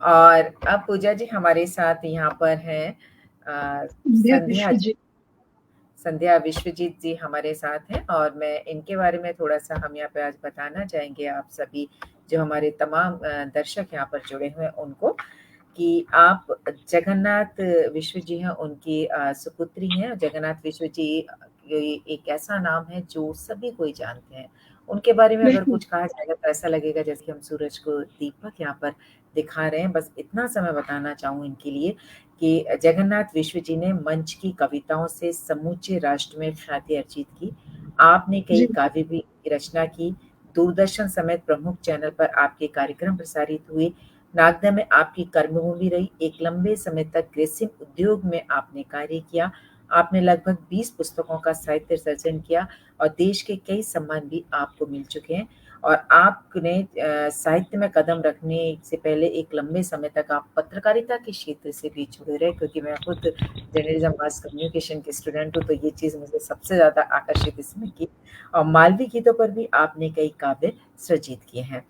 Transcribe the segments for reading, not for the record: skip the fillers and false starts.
और अब पूजा जी हमारे साथ यहाँ पर हैं संध्या जी। संध्या विश्वजीत जी हमारे साथ हैं और मैं इनके बारे में थोड़ा सा हम यहाँ पे आज बताना चाहेंगे आप सभी जो हमारे तमाम दर्शक यहाँ पर जुड़े हुए हैं उनको, कि आप जगन्नाथ विश्व जी हैं, उनकी सुपुत्री हैं। जगन्नाथ विश्व जी एक ऐसा नाम है जो सभी कोई जानते हैं। उनके बारे में अगर कुछ कहा जाएगा तो ऐसा लगेगा जैसे हम सूरज को दीपक यहाँ पर दिखा रहे हैं। बस इतना समय बताना चाहूँ इनके लिए कि जगन्नाथ विश्व जी ने मंच की कविताओं से समूचे राष्ट्र में ख्याति अर्जित की। आपने कई काव्य भी रचना की। दूरदर्शन समेत प्रमुख चैनल पर आपके कार्यक्रम प्रसारित हुए। नागदा में आपकी कर्मभूमि रही। एक लंबे समय तक ग्रेसिंग उद्योग में आपने कार्य किया। आपने लगभग 20 पुस्तकों का साहित्य सर्जन किया और देश के कई सम्मान भी आपको मिल चुके हैं। और आपने साहित्य में कदम रखने से पहले एक लंबे समय तक आप पत्रकारिता के क्षेत्र से भी जुड़े रहे, क्योंकि मैं खुद जर्नलिज्म मास कम्युनिकेशन की स्टूडेंट हूँ, तो ये चीज़ मुझे सबसे ज़्यादा आकर्षित इसमें की। और मालवी गीतों पर भी आपने कई काव्य सृजित किए हैं।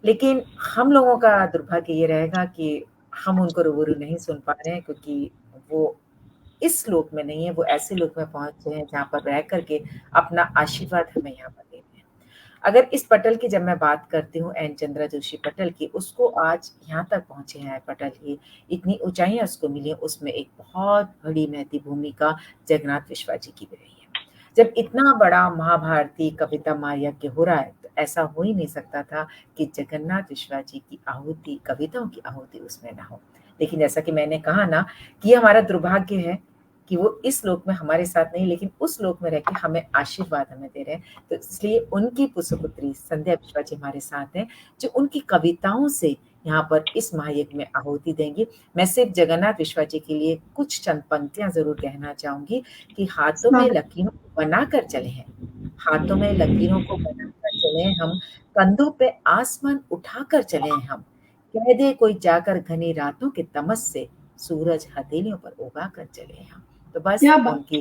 लेकिन हम लोगों का दुर्भाग्य ये रहेगा कि हम उनको रूबरू नहीं सुन पा रहे हैं, क्योंकि वो इस लोक में नहीं है, वो ऐसे लोक में पहुंचे हैं जहाँ पर रह करके अपना आशीर्वाद हमें यहाँ पर देते हैं। अगर इस पटल की जब मैं बात करती हूँ, एन चंद्रा जोशी पटल की, उसको आज यहाँ तक पहुंचे हैं पटल ही, इतनी ऊंचाइयां उसको मिली हैं, उसमें एक बहुत बड़ी महती भूमिका जगन्नाथ विश्वा जी की भी रही है। जब इतना बड़ा महाभारती कविता महायज्ञ हो रहा है, तो ऐसा हो ही नहीं सकता था कि जगन्नाथ विश्वा जी की आहुति, कविताओं की आहुति उसमें ना हो। लेकिन जैसा कि मैंने कहा ना कि ये हमारा दुर्भाग्य है कि वो इस लोक में हमारे साथ नहीं, लेकिन उस लोक में रह के हमें आशीर्वाद हमें दे रहे हैं। तो इसलिए उनकी पुत्री संध्या विश्वा जी हमारे साथ हैं, जो उनकी कविताओं से यहाँ पर इस महायज्ञ में आहुति देंगी। मैं सिर्फ जगन्नाथ विश्वा जी के लिए कुछ चंद पंक्तियां जरूर कहना चाहूंगी कि हाथों में लकीरों को बनाकर चले हैं, हाथों में लकीरों को बनाकर चले हम, कंधों पे आसमान उठाकर चले हम, कह दे कोई जाकर घनी रातों के तमस से, सूरज हथेलियों पर उगा कर चले हम। तो बस उनकी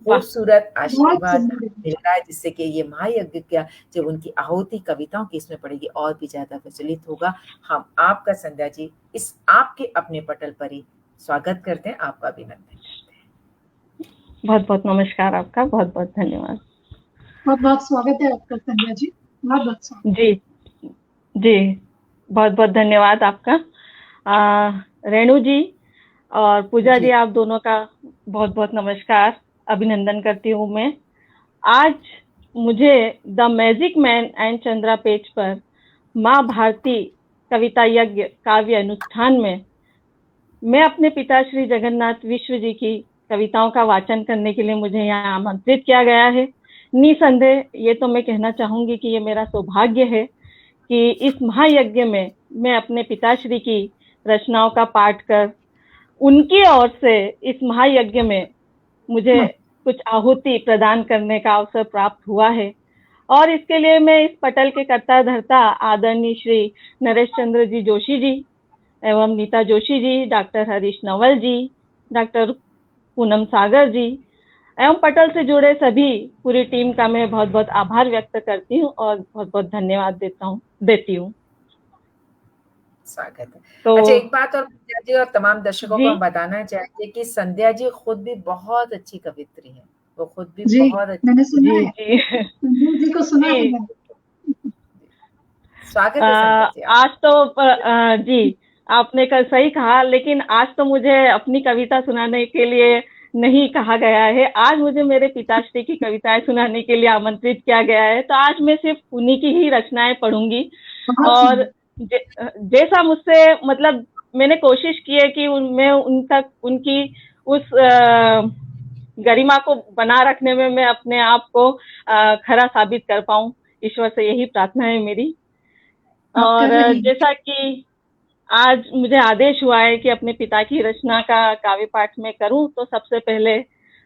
खूबसूरत आशीर्वाद मिल रहा है, जिससे कि ये महायज्ञ क्या जब उनकी आहुति कविताओं की इसमें पड़ेगी और भी ज्यादा प्रचलित होगा। हम आपका संध्या जी इस आपके अपने पटल पर ही स्वागत करते हैं, आपका अभिनंदन करते हैं। बहुत बहुत नमस्कार आपका, बहुत बहुत धन्यवाद। बहुत बहुत स्वागत है आपका संध्या जी, बहुत बहुत स्वागत। जी जी, बहुत बहुत धन्यवाद आपका। रेणु जी और पूजा जी, आप दोनों का बहुत बहुत नमस्कार, अभिनंदन करती हूँ मैं। आज मुझे the magic man and Chandra page पर माँ भारती कविता यज्ञ काव्य अनुष्ठान में मैं अपने पिता श्री जगन्नाथ विश्व जी की कविताओं का वाचन करने के लिए मुझे यहाँ आमंत्रित किया गया है। निसंदेह ये तो मैं कहना चाहूंगी कि ये मेरा सौभाग्य है कि इस महायज्ञ में मैं अपने पिताश्री की रचनाओं का पाठ कर उनकी ओर से इस महायज्ञ में मुझे कुछ आहुति प्रदान करने का अवसर प्राप्त हुआ है। और इसके लिए मैं इस पटल के कर्ता धर्ता आदरणीय श्री नरेश चंद्र जी जोशी जी एवं नीता जोशी जी, डॉक्टर हरीश नवल जी, डॉक्टर पूनम सागर जी एवं पटल से जुड़े सभी पूरी टीम का मैं बहुत बहुत आभार व्यक्त करती हूँ और बहुत बहुत धन्यवाद देती हूँ। स्वागत है। तो अच्छा, एक बात और संध्या जी और तमाम दर्शकों को हम बताना चाहेंगे कि संध्या जी खुद भी बहुत अच्छी कवित्री हैं, वो खुद भी बहुत अच्छी। मैंने सुना है, संध्या जी को सुना है। स्वागत है संध्या जी। आज तो जी आपने कल सही कहा, लेकिन आज तो मुझे अपनी कविता सुनाने के लिए नहीं कहा गया है। आज मुझे मेरे पिताश्री की कविताएं सुनाने के लिए आमंत्रित किया गया है। तो आज मैं सिर्फ उन्हीं की ही रचनाएं पढ़ूंगी और जैसा मुझसे मतलब मैंने कोशिश की है कि मैं उन तक उनकी उस गरिमा को बना रखने में मैं अपने आप को खरा साबित कर पाऊं। ईश्वर से यही प्रार्थना है मेरी। और जैसा कि आज मुझे आदेश हुआ है कि अपने पिता की रचना का काव्य पाठ में करूं, तो सबसे पहले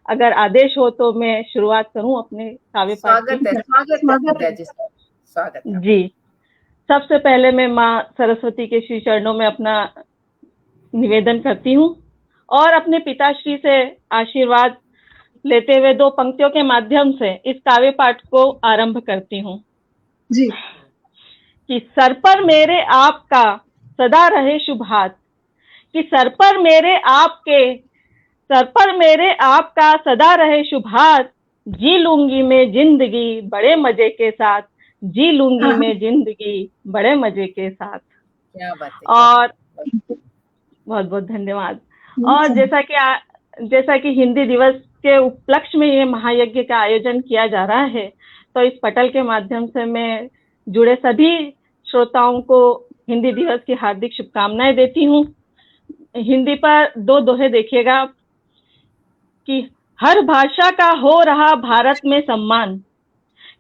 अगर आदेश हो तो मैं शुरुआत करूं अपने काव्य पाठ की। स्वागत है जी। सबसे पहले मैं माँ सरस्वती के श्री चरणों में अपना निवेदन करती हूँ और अपने पिताश्री से आशीर्वाद लेते हुए दो पंक्तियों के माध्यम से इस काव्य पाठ को आरंभ करती हूँ। जी। कि सर पर मेरे आपका सदा रहे शुभ हाथ, कि सर पर मेरे आपका सदा रहे शुभ हाथ, जी लूंगी मैं जिंदगी बड़े मजे के साथ, जी लूंगी मैं जिंदगी बड़े मजे के साथ। क्या बात है, और बहुत बहुत धन्यवाद। और जैसा कि हिंदी दिवस के उपलक्ष्य में ये महायज्ञ का आयोजन किया जा रहा है, तो इस पटल के माध्यम से मैं जुड़े सभी श्रोताओं को हिंदी दिवस की हार्दिक शुभकामनाएं देती हूँ। हिंदी पर 2 दोहे देखिएगा कि हर भाषा का हो रहा भारत में सम्मान,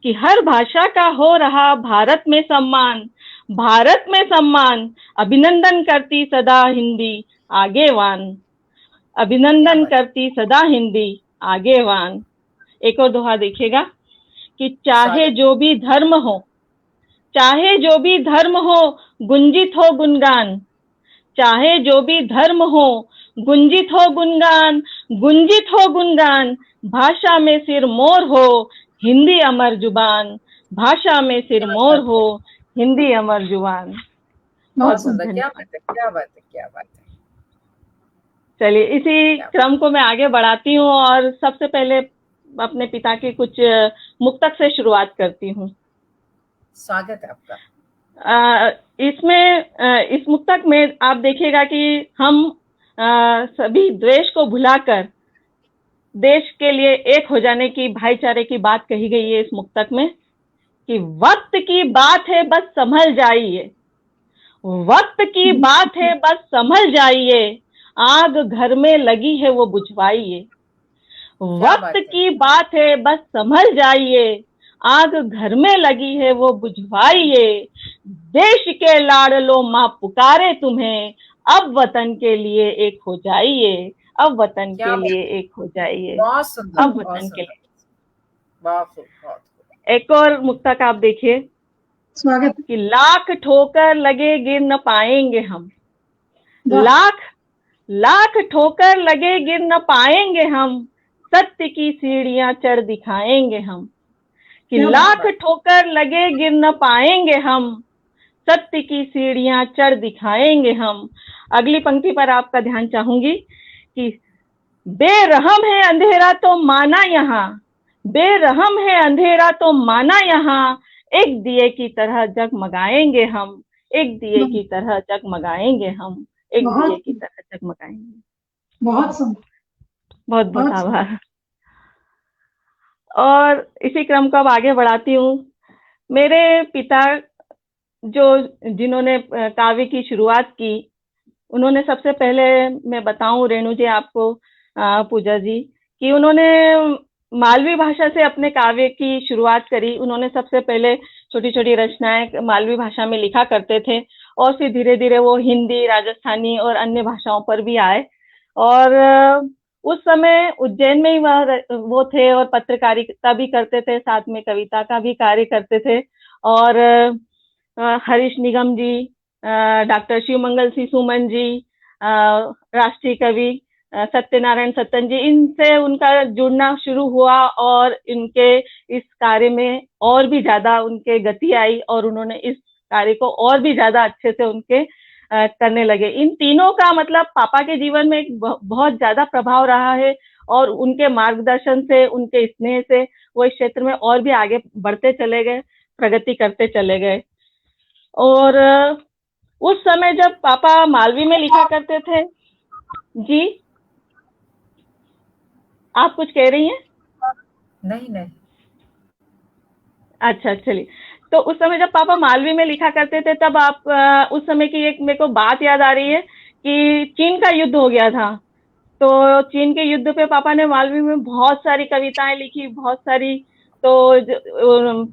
कि हर भाषा का हो रहा भारत में सम्मान, भारत में सम्मान, अभिनंदन करती सदा हिंदी आगेवान, अभिनंदन करती सदा हिंदी आगेवान। एक और दोहा देखिएगा कि चाहे जो भी धर्म हो, चाहे जो भी धर्म हो गुंजित हो गुणगान, चाहे जो भी धर्म हो गुंजित हो गुणगान, गुंजित हो गुणगान, भाषा में सिर मोर हो हिंदी अमर जुबान, भाषा में सिर मोर हो हिंदी अमर जुबान। बहुत सुंदर, क्या बात है, क्या बात है, क्या बात है। चलिए इसी क्रम को मैं आगे बढ़ाती हूँ और सबसे पहले अपने पिता के कुछ मुक्तक से शुरुआत करती हूँ। स्वागत है आपका। इस मुक्तक में आप देखिएगा कि हम सभी द्वेष को भुलाकर देश के लिए एक हो जाने की, भाईचारे की बात कही गई है इस मुक्तक में, कि वक्त की बात है बस संभल जाइए, वक्त की बात है बस संभल जाइए, आग घर में लगी है वो बुझवाइए, वक्त की बात है बस संभल जाइए, आग घर में लगी है वो बुझवाइए, देश के लाडलो माँ पुकारे तुम्हें, अब वतन के लिए एक हो जाइए, अब वतन के लिए एक हो जाइए, अब वतन के लिए। बहुत। एक और मुक्तक आप देखिए, स्वागत, कि लाख ठोकर लगे गिर न पाएंगे हम, लाख ठोकर लगे गिर न पाएंगे हम, सत्य की सीढ़ियां चढ़ दिखाएंगे हम, कि लाख ठोकर लगे गिर न पाएंगे हम, सत्य की सीढ़ियां चढ़ दिखाएंगे हम। अगली पंक्ति पर आपका ध्यान चाहूंगी कि बेरहम है अंधेरा तो माना यहाँ, बेरहम है अंधेरा तो माना यहाँ, एक दिए की तरह जगमगाएंगे हम, एक दिए की तरह जगमगाएंगे हम, एक दिए की तरह जगमगाएंगे। बहुत सुंदर, बहुत बहुत आभार। और इसी क्रम को अब आगे बढ़ाती हूँ। मेरे पिता जिन्होंने काव्य की शुरुआत की, उन्होंने सबसे पहले, मैं बताऊं रेणु जी आपको, पूजा जी, कि उन्होंने मालवी भाषा से अपने काव्य की शुरुआत करी। उन्होंने सबसे पहले छोटी छोटी रचनाएं मालवी भाषा में लिखा करते थे और फिर धीरे धीरे वो हिंदी, राजस्थानी और अन्य भाषाओं पर भी आए। और उस समय उज्जैन में ही वो थे और पत्रकारिता भी करते थे, साथ में कविता का भी कार्य करते थे। और हरीश निगम जी, डॉक्टर शिवमंगल सिंह सुमन जी, राष्ट्रीय कवि सत्यनारायण सत्तन जी, इनसे उनका जुड़ना शुरू हुआ और इनके इस कार्य में और भी ज्यादा उनके गति आई और उन्होंने इस कार्य को और भी ज्यादा अच्छे से उनके करने लगे। इन तीनों का मतलब पापा के जीवन में एक बहुत ज्यादा प्रभाव रहा है और उनके मार्गदर्शन से, उनके स्नेह से वो इस क्षेत्र में और भी आगे बढ़ते चले गए, प्रगति करते चले गए। और उस समय जब पापा मालवी में लिखा करते थे, जी आप कुछ कह रही हैं? नहीं। अच्छा चलिए, तो उस समय जब पापा मालवी में लिखा करते थे तब आप उस समय की एक मेरे को बात याद आ रही है कि चीन का युद्ध हो गया था। तो चीन के युद्ध पे पापा ने मालवी में बहुत सारी कविताएं लिखी, बहुत सारी। तो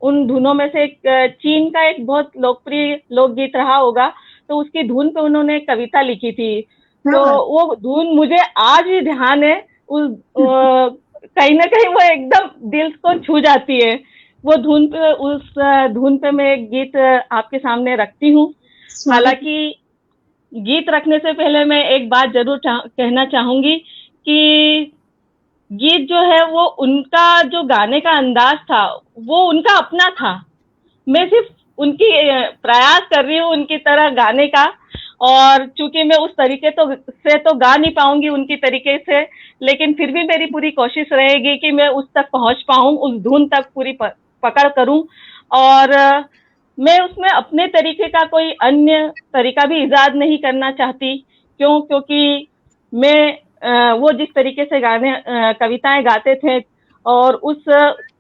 उन धुनों में से एक चीन का एक बहुत लोकप्रिय लोकगीत रहा होगा, तो उसकी धुन पे उन्होंने कविता लिखी थी। तो वो धुन मुझे आज भी ध्यान है, कहीं ना कहीं वो एकदम दिल को छू जाती है वो धुन पे। उस धुन पे मैं एक गीत आपके सामने रखती हूँ। हालांकि गीत रखने से पहले मैं एक बात जरूर कहना चाहूंगी कि गीत जो है वो उनका जो गाने का अंदाज था वो उनका अपना था। मैं सिर्फ उनकी प्रयास कर रही हूँ उनकी तरह गाने का। और चूंकि मैं उस तरीके से तो गा नहीं पाऊंगी उनकी तरीके से, लेकिन फिर भी मेरी पूरी कोशिश रहेगी कि मैं उस तक पहुंच पाऊं, उस धुन तक पूरी पकड़ करूं। और मैं उसमें अपने तरीके का कोई अन्य तरीका भी इजाद नहीं करना चाहती। क्योंकि मैं वो जिस तरीके से गाने कविताएं गाते थे और उस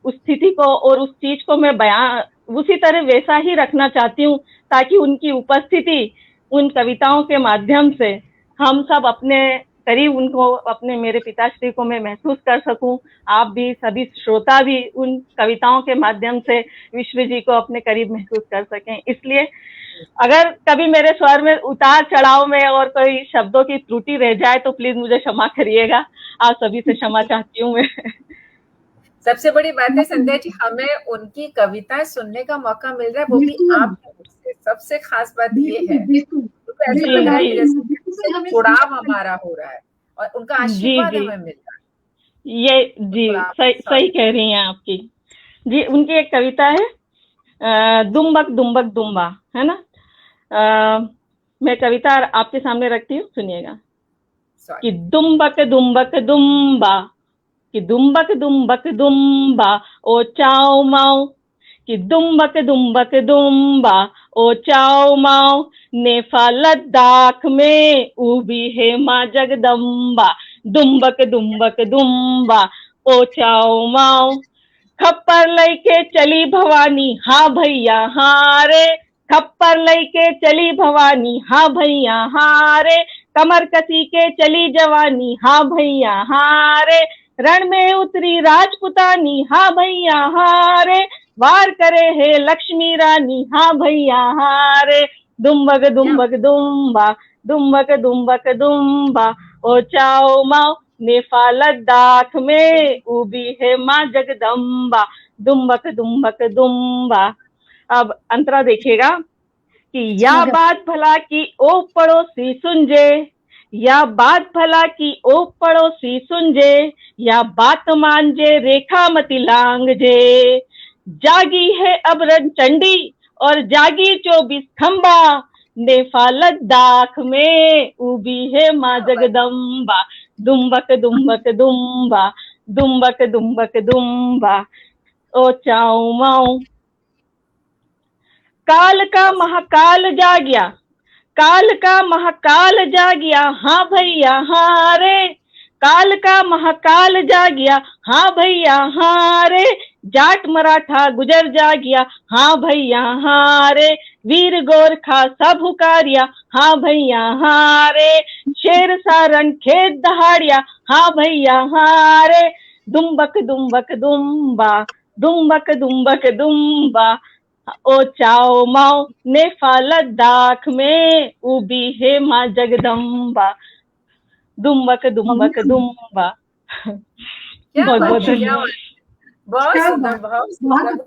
स्थिति को और उस चीज को मैं बयां उसी तरह वैसा ही रखना चाहती हूँ, ताकि उनकी उपस्थिति उन कविताओं के माध्यम से हम सब अपने करीब उनको, अपने मेरे पिताश्री को मैं महसूस कर सकूं। आप भी, सभी श्रोता भी उन कविताओं के माध्यम से विश्व जी को अपने करीब महसूस कर सकें। इसलिए अगर कभी मेरे स्वर में उतार चढ़ाव में और कोई शब्दों की त्रुटि रह जाए तो प्लीज मुझे क्षमा करिएगा। आप सभी से क्षमा चाहती हूँ मैं। सबसे बड़ी बात है संध्या जी, हमें उनकी कविताएं सुनने का मौका मिल रहा है, वो भी आपके मुख से। सबसे खास बात ये है, तो ऐसा लग रहा है कि जैसे जुड़ाव हमारा हो रहा है और उनका आशीर्वाद हमें मिल रहा है। ये जी सही कह रही हैं आपकी जी। उनकी एक कविता है दुम्बक दुम्बक दुम्बा, है ना। मैं कविता आपके सामने रखती हूँ, सुनिएगा। कि दुम्बक दुम्बक दुम्बा, कि दुम्बक दुम्बक दुम्बा ओ चाओ माओ, कि दुम्बक दुम्बक दुम्बा ओ चाओ माओ, नेफा लद्दाख में उभी है माँ जगदम्बा। दुम्बक दुम्बक दुम्बा ओ चाओ माओ, खप्पर लैके चली भवानी, हाँ भैया हाँ रे, खप्पर लैके चली भवानी, हाँ भैया हाँ रे, कमर कसी के चली जवानी, हाँ भैया हाँ रे, रण में उतरी राजपुतानी, हाँ भैया हाँ रे, वार करे है लक्ष्मी रानी, हाँ भैया हाँ रे। दुम्बक दुम्बक दुम्बा, दुम्बक दुम्बक दुम्बा ओ चाओ माओ, नेफा लद्दाख में उभी है माँ जगदम्बा। दुम्बक दुम्बक दुम्बा। अब अंतरा देखिएगा कि या बात भला की ओ पड़ोसी सुन जे, या बात भला की ओ पड़ोसी सुन जे, या बात मान जे रेखा मति लांग जे। जागी है अब रणचंडी और जागी 24 खंबा, नेफा लद्दाख में उभी है माँ जगदम्बा। दुम्बक दुम्बक दुम्बा, दुम्बक दुम्बक दुम्बा ओ चाओ माओ। काल का महाकाल जागिया, काल का महाकाल जागिया, हाँ भैया हाँ रे, काल का महाकाल जागिया, हाँ भैया हाँ रे, जाट मराठा गुजर जागिया, हाँ भैया हाँ रे, वीर गोरखा सब हुकारिया, हाँ भैया हाँ रे, शेर सारन खेत दहाड़िया, हाँ भैया हाँ रे। दुम्बक दुम्बक दुम्बा, दुम्बक दुम्बक दुम्बा ओ चाओ माओ, नेफा लद्दाख में उभी है माँ जगदम्बा। दुम्बक दुम्बक दुम्बा। बहुत बहुत धन्यवाद। बहुत सुंदर, बहुत सुंदर।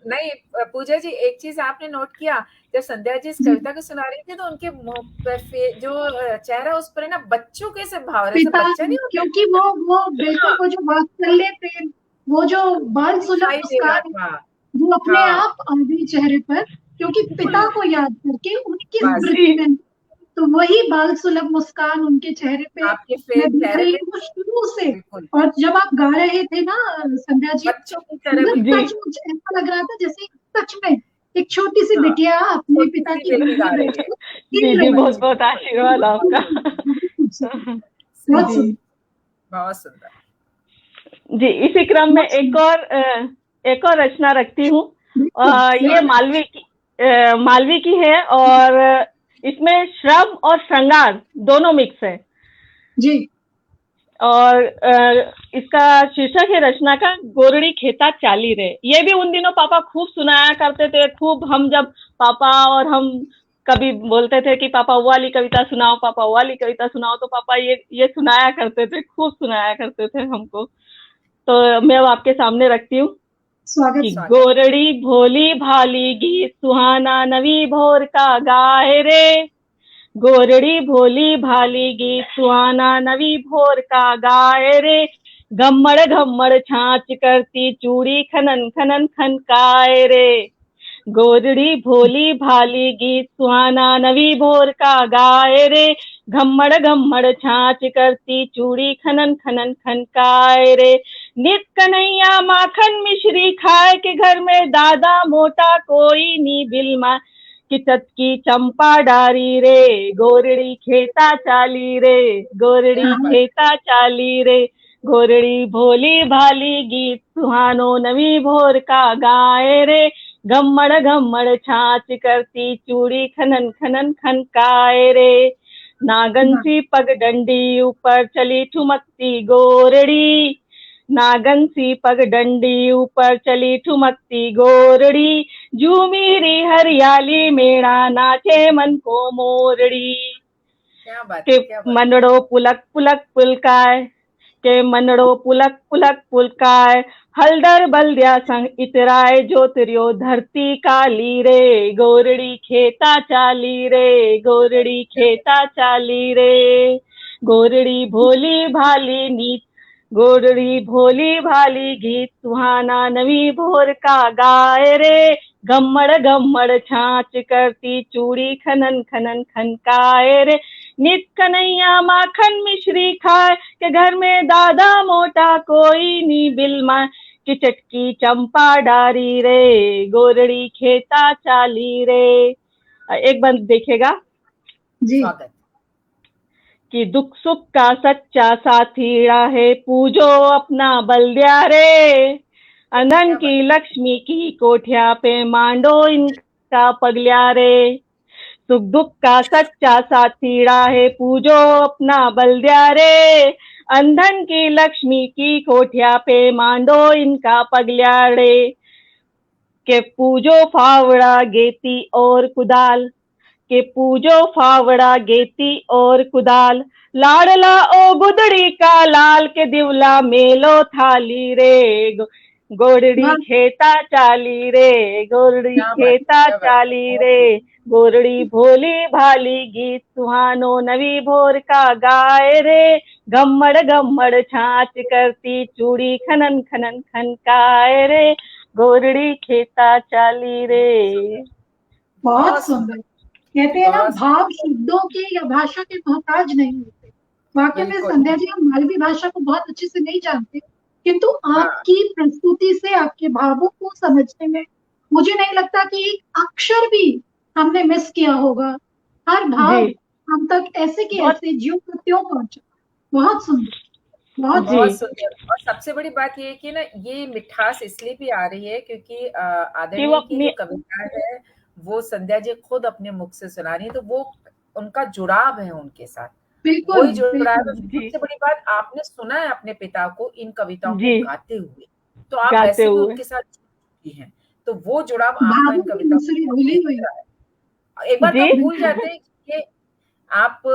नहीं पूजा जी, एक चीज आपने नोट किया, जब संध्या जी इस कविता को सुना रही थी तो उनके मुंह पे जो चेहरा, उस पर ना बच्चों के से भाव रहे, बच्चा नहीं होता, क्योंकि वो बेटों को जो वात्सल्य प्रेम, वो जो बाल सुलभ मुस्कान वो अपने आप आ गई चेहरे पर, क्योंकि पिता को याद करके उनकी स्मृति में, तो वही बाल सुलभ मुस्कान उनके चेहरे पे मैं देख रही हूँ शुरू से। और जब आप गा रहे थे ना संध्या जी, सचमुच ऐसा लग रहा था जैसे सच में एक छोटी सी बिटिया अपने पिता की जी। बहुत बहुत आशीर्वाद आपका। बहुत सुंदर जी। इसी क्रम में एक और रचना रखती हूँ। ये मालवी की है और इसमें श्रम और श्रृंगार दोनों मिक्स है जी। और इसका शीर्षक है रचना का गोरड़ी खेता चाली रे। ये भी उन दिनों पापा खूब सुनाया करते थे, खूब। हम जब पापा और हम कभी बोलते थे कि पापा वो वाली कविता सुनाओ, पापा वो वाली कविता सुनाओ, तो पापा ये सुनाया करते थे, खूब सुनाया करते थे हमको। तो मैं आपके सामने रखती हूँ कि गोरड़ी भोली भाली गीत सुहाना नवी भोर का गाए रे, गोरड़ी भोली भाली गीत सुहाना नवी भोर का गाए रे, घम्मड़ घम्मड़ छाछ करती चूड़ी खनन खनन खनकाए रे। गोरड़ी भोली भाली गीत सुहाना नवी भोर का गाए रे। घम्मड़ घम्मड़ छाछ करती चूड़ी खनन खनन खनकाए रे। नित कन्हैया माखन मिश्री खाए के घर में दादा मोटा कोई नी बिलमा कि चटकी चंपा डारी रे। गोरड़ी खेता चाली रे, गोरड़ी खेता चाली रे। गोरड़ी भोली भाली गीत सुहानो नवी भोर का गाए रे। घम्मड़ घम्मड़ छाछ करती चूड़ी खनन खनन खनकाए रे। नागन सी पग डंडी ऊपर चली ठुमकती गोरड़ी। नागन सी पग डंडी ऊपर चली ठुमकती गोरड़ी। झूमी री हरियाली मेरा नाचे मन को मोरड़ी। क्या बात के है, क्या बात। मनड़ो पुलक पुलक पुलकाय, के मनड़ो पुलक पुलक पुलकाय। हलदर बल्दिया संग इतराय ज्योतिर्यो धरती काली रे। गोरड़ी खेता चाली रे, गोरड़ी खेता चाली रे। गोरड़ी भोली भाली नीत, गोरड़ी भोली भाली गीत सुहाना नवी भोर का गाए रे। घम्मड़ घम्मड़ छाछ करती चूड़ी खनन खनन खनकाए रे। नित कन्हैया माखन मिश्री खाए के घर में दादा मोटा कोई नी बिलमा कि चटकी चंपा डारी रे। गोरड़ी खेता चाली रे। एक बार देखिएगा जी। स्वागत। कि दुख सुख का सच्चा साथी राहे पूजो अपना बल्दिया रे। अनन की लक्ष्मी की कोठिया पे मांडो इनका पगलिया रे। सुख दुख का सच्चा साथी राहे पूजो अपना बल्दिया रे। अंधन की लक्ष्मी की कोठिया पे मांडो इनका पगलिया रे। के पूजो फावड़ा गेती और कुदाल, के पूजो फावड़ा गेती और कुदाल। लाडला ओ गुदड़ी का लाल के दिवला मेलो थाली रे। गोरड़ी खेता चाली रे, गोरड़ी खेता चाली रे। गोरड़ी भोली भाली गीत सुहानो नवी भोर का गाए रे। घम्मड़ घम्मड़ छाछ करती चूड़ी खनन खनन खनकाए रे। गोरड़ी खेता चाली रे। बहुत सुंदर। कहते हैं ना, भाव शब्दों के या भाषा के मोहताज नहीं होते। वाकई में संध्या जी, हम मालवी भाषा को बहुत अच्छे से नहीं जानते, किंतु आपकी प्रस्तुति से आपके भावों को समझने में मुझे नहीं लगता कि एक अक्षर भी हमने मिस किया होगा। हर भाव हम तक ऐसे के ऐसे ज्यों का त्यों पहुंचा। बहुत सुंदर, बहुत सुंदर। और सबसे बड़ी बात ये है कि ना, ये मिठास इसलिए भी आ रही है क्योंकि आदरणीय की जो कविता है वो संध्या जी खुद अपने मुख से सुना रही है, तो वो उनका जुड़ाव है उनके साथ, वही जुड़ाव है। सबसे बड़ी बात, आपने सुना है अपने पिता को इन कविताओं को गाते हुए, तो आप वैसे भी उनके साथ जुड़ी हैं, तो वो जुड़ाव आपका इन कविताओं से। एक बार तो भूल जाते हैं कि आप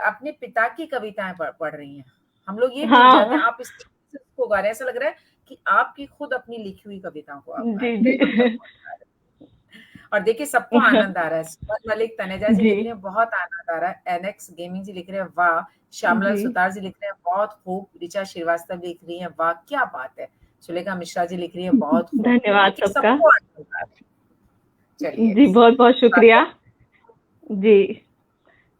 अपने पिता की कविताएं पढ़ रही हैं, हम लोग ये भूल जाते हैं। आप इसको गा रहे हैं, ऐसा लग रहा है कि आपकी खुद अपनी लिखी हुई कविताओं को आप गा रहे हैं। और देखिए सबको आनंद आ रहा है। सुमन मलिक, तनेजा जी लिख रहे हैं बहुत आनंद आ रहा है। एनएक्स गेमिंग जी लिख रहे हैं वाह। श्यामलाल सुतार जी लिख रहे हैं बहुत खूब। ऋचा श्रीवास्तव लिख रही है वाह क्या बात है। सुलेखा मिश्रा जी लिख रही है बहुत खूब। धन्यवाद सबका। सबको आनंद आ रहा है। चलिए जी, बहुत बहुत शुक्रिया जी।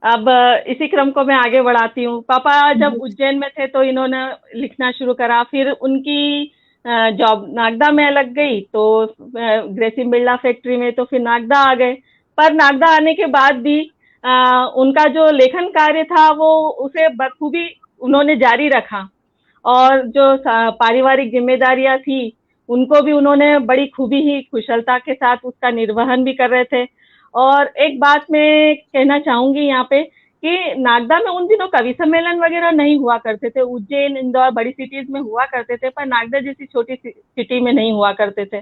अब इसी क्रम को मैं आगे बढ़ाती हूँ। पापा जब उज्जैन में थे तो इन्होंने लिखना शुरू करा, फिर उनकी जॉब नागदा में लग गई, तो ग्रेसी बिरला फैक्ट्री में, तो फिर नागदा आ गए। पर नागदा आने के बाद भी उनका जो लेखन कार्य था वो उसे बखूबी उन्होंने जारी रखा, और जो पारिवारिक जिम्मेदारियां थी उनको भी उन्होंने बड़ी खूबी ही कुशलता के साथ उसका निर्वहन भी कर रहे थे। और एक बात मैं कहना चाहूंगी यहाँ पे कि नागदा में उन दिनों कवि सम्मेलन वगैरह नहीं हुआ करते थे। उज्जैन, इंदौर बड़ी सिटीज में हुआ करते थे, पर नागदा जैसी छोटी सिटी में नहीं हुआ करते थे।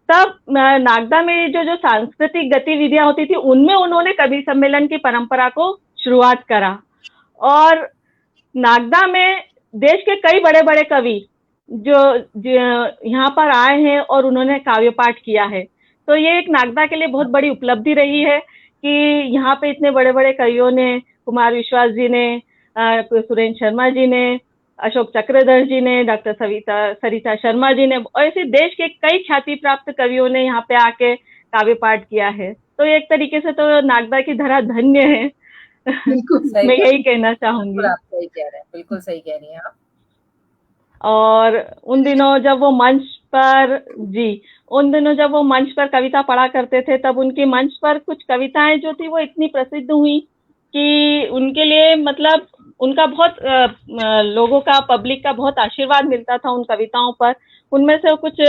तब नागदा में जो सांस्कृतिक गतिविधियां होती थी उनमें उन्होंने कवि सम्मेलन की परंपरा को शुरुआत करा। और नागदा में देश के कई बड़े बड़े कवि जो यहाँ पर आए हैं और उन्होंने काव्य पाठ किया है, तो ये एक नागदा के लिए बहुत बड़ी उपलब्धि रही है कि यहाँ पे इतने बड़े बड़े कवियों ने, कुमार विश्वास जी ने, सुरेंद्र शर्मा जी ने, अशोक चक्रधर जी ने, डॉक्टर सरिता शर्मा जी ने, और ऐसे देश के कई ख्याति प्राप्त कवियों ने यहाँ पे आके काव्य पाठ किया है। तो एक तरीके से तो नागदा की धरा धन्य है। मैं यही कहना चाहूंगी। आप सही कह रहे हैं, बिल्कुल सही कह रही हैं आप। और उन दिनों जब वो मंच पर कविता पढ़ा करते थे, तब उनकी मंच पर कुछ कविताएं जो थी वो इतनी प्रसिद्ध हुई कि उनके लिए मतलब उनका बहुत लोगों का, पब्लिक का बहुत आशीर्वाद मिलता था उन कविताओं पर। उनमें से कुछ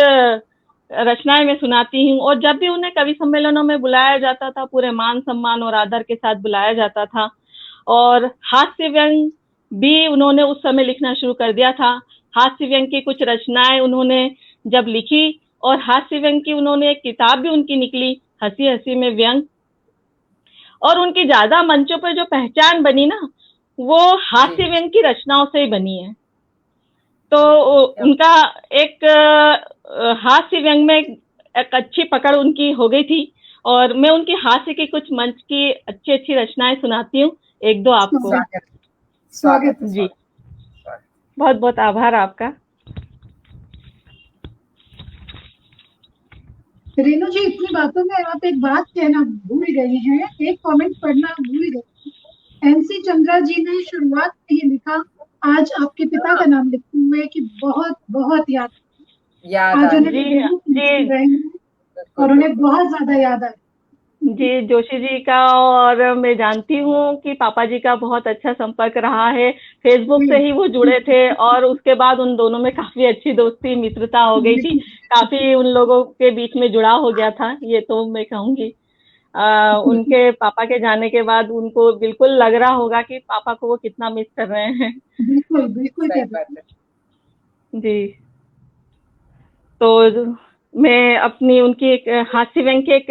रचनाएं मैं सुनाती हूँ। और जब भी उन्हें कवि सम्मेलनों में बुलाया जाता था, पूरे मान सम्मान और आदर के साथ बुलाया जाता था। और हास्य व्यंग भी उन्होंने उस समय लिखना शुरू कर दिया था। हास्य व्यंग की कुछ रचनाएं उन्होंने जब लिखी, और हास्य व्यंग की उन्होंने एक किताब भी उनकी निकली, हंसी हंसी में व्यंग। और उनकी ज्यादा मंचों पर जो पहचान बनी ना, वो हास्य व्यंग की रचनाओं से ही बनी है। तो उनका एक हास्य व्यंग में एक अच्छी पकड़ उनकी हो गई थी। और मैं उनकी हास्य की कुछ मंच की अच्छी अच्छी रचनाएं सुनाती हूँ, एक दो आपको। स्वागत जी, बहुत बहुत आभार आपका। रेणु जी, इतनी बातों में आप एक बात कहना भूल गई हैं, एक कमेंट पढ़ना भूल गई। एनसी चंद्रा जी ने शुरुआत में ही लिखा, आज आपके पिता का नाम लिखते हुए कि बहुत बहुत याद आज उन्हें और उन्हें बहुत ज्यादा याद आया। जी, जोशी जी का और मैं जानती हूँ कि पापा जी का बहुत अच्छा संपर्क रहा है। फेसबुक से ही वो जुड़े थे और उसके बाद उन दोनों में काफी अच्छी दोस्ती मित्रता हो गई थी। काफी उन लोगों के बीच में जुड़ाव हो गया था, ये तो मैं कहूँगी। उनके पापा के जाने के बाद उनको बिल्कुल लग रहा होगा कि पापा को वो कितना मिस कर रहे हैं। बिल्कुल बिल्कुल जी, तो मैं अपनी उनकी एक हास्य व्यंग की एक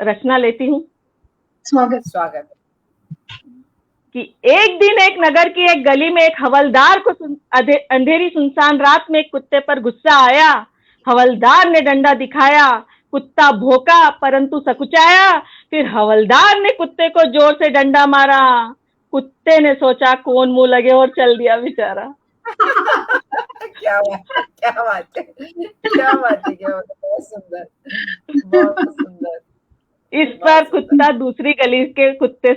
रचना लेती हूँ। स्वागत। कि एक दिन एक नगर की एक गली में एक हवलदार को अंधेरी सुनसान रात में एक कुत्ते पर गुस्सा आया। हवलदार ने डंडा दिखाया, कुत्ता भौंका परंतु सकुचाया। फिर हवलदार ने कुत्ते को जोर से डंडा मारा। कुत्ते ने सोचा कौन मुंह लगे और चल दिया बेचारा। क्या बात है, बहुत सुंदर, बहुत सुंदर। इस पर कुत्ता दूसरी गली के कुत्ते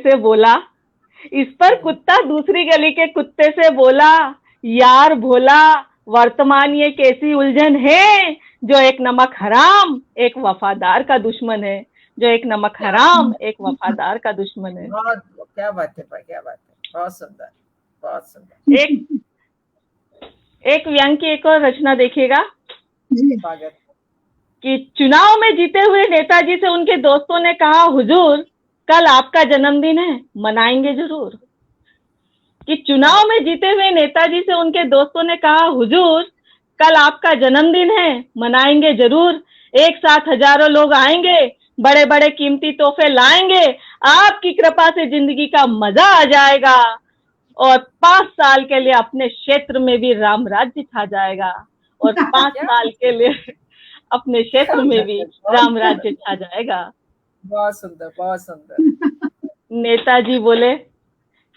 से बोला, यार भोला, वर्तमान ये कैसी उलझन है, जो एक नमक हराम एक वफादार का दुश्मन है, बहुत, क्या बात है, बहुत सुंदर, बहुत सुंदर। एक व्यंग की एक और रचना देखिएगा कि चुनाव में जीते हुए नेताजी से उनके दोस्तों ने कहा, हुजूर कल आपका जन्मदिन है, मनाएंगे जरूर। कि चुनाव में जीते हुए नेताजी से उनके दोस्तों ने कहा, हुजूर कल आपका जन्मदिन है, मनाएंगे जरूर। एक साथ हजारों लोग आएंगे, बड़े बड़े कीमती तोहफे लाएंगे, आपकी कृपा से जिंदगी का मजा आ जाएगा और 5 साल के लिए अपने क्षेत्र में भी राम राज्य छा जाएगा। और 5 साल के लिए अपने क्षेत्र में भी राम राज्य छा जाएगा। बहुत सुंदर, बहुत सुंदर।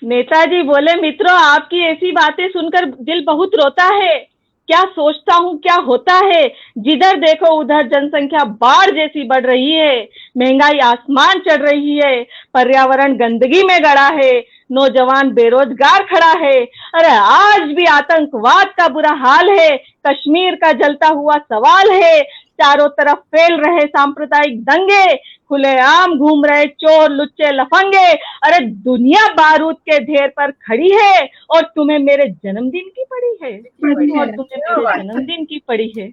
नेताजी बोले, मित्रों आपकी ऐसी बातें सुनकर दिल बहुत रोता है। क्या सोचता हूँ क्या होता है, जिधर देखो उधर जनसंख्या बाढ़ जैसी बढ़ रही है, महंगाई आसमान चढ़ रही है, पर्यावरण गंदगी में गड़ा है, नौजवान बेरोजगार खड़ा है। अरे आज भी आतंकवाद का बुरा हाल है, कश्मीर का जलता हुआ सवाल है, चारों तरफ फैल रहे सांप्रदायिक दंगे, खुलेआम घूम रहे चोर लुच्चे लफंगे। अरे दुनिया बारूद के ढेर पर खड़ी है और तुम्हें मेरे जन्मदिन की पड़ी है।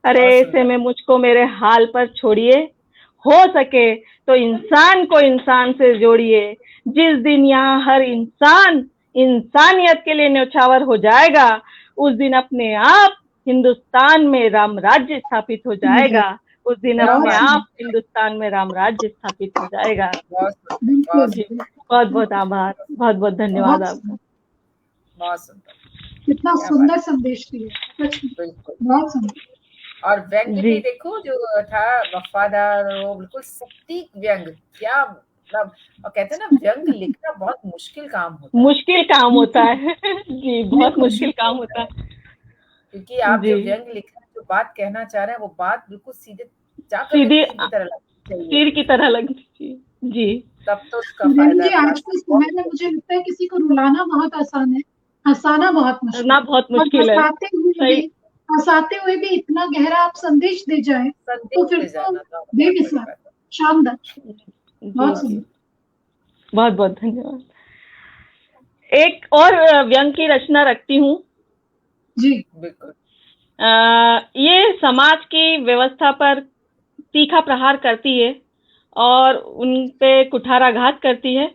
अरे ऐसे में मुझको मेरे हाल पर छोड़िए, हो सके तो इंसान को इंसान से जोड़िए। जिस दिन यहाँ हर इंसान इंसानियत के लिए न्यौछावर हो जाएगा, उस दिन अपने आप हिंदुस्तान में राम राज्य स्थापित हो जाएगा। बहुत बहुत आभार, बहुत बहुत धन्यवाद आपका। बहुत सुंदर, कितना सुंदर संदेश दिया, बहुत सुंदर। और व्यंग भी देखो जो था वफादार, वो बिल्कुल सटीक व्यंग, क्या मतलब, और कहते हैं ना व्यंग लिखना बहुत मुश्किल काम होता है। मुश्किल काम होता है जी, बहुत मुश्किल काम होता है। क्योंकि आप जी। जो व्यंग लिख रहे हैं, जो बात कहना चाह रहे हैं, वो बात बिल्कुल सीधे जाकर के सीधी तीर की तरह लगनी चाहिए। तीर की तरह लगती थी। जी। तब तो उसका रेणु फ़ायदा जी, है। आज के वाक़ई समय बहुत में मुझे लगता है किसी को रुलाना बहुत आसान है, हँसाना बहुत मुश्किल। करना बहुत और मुश्किल है। सही। हँसाते हुए भी इतना गहरा आप संदेश दे जाएँ, तो संदेश फिर दे तो जाना तो बहुत बड़ी बेमिसाल, बात है। शानदार, जी, बहुत जी। सुंदर। बहुत-बहुत धन्यवाद। एक और व्यंग की रचना रखती हूँ। जी। बिल्कुल। ये समाज की व्यवस्था पर तीखा प्रहार करती है और उन पे कुठाराघात करती है।